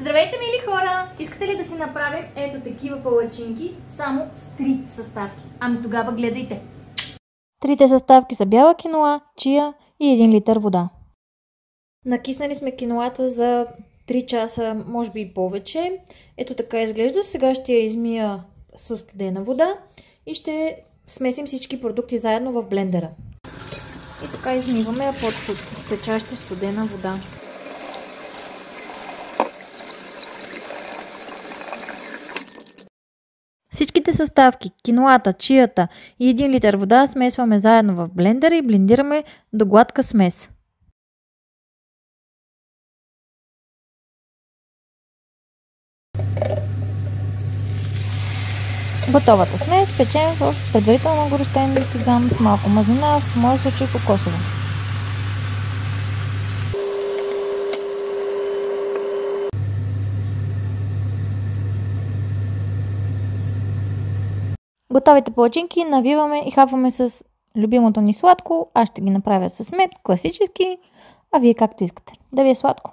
Здравейте, мили хора! Искате ли да си направим ето такива палачинки, само с 3 съставки? Ами тогава гледайте! Трите съставки са бяла киноа, чия и 1 литър вода. Накиснали сме киноата за 3 часа, може би и повече. Ето така изглежда. Сега ще я измия с студена вода и ще смесим всички продукти заедно в блендера. И така измиваме я под течаща студена вода. Всичките съставки, киноата, чията и 1 литър вода смесваме заедно в блендера и блендираме до гладка смес. Готовата смес печем в предварително огорчен тиган с малко мазнина, в моя случай кокосово. Готовите палачинки навиваме и хапваме с любимото ни сладко. Аз ще ги направя с мед, класически, а вие както искате. Да ви е сладко!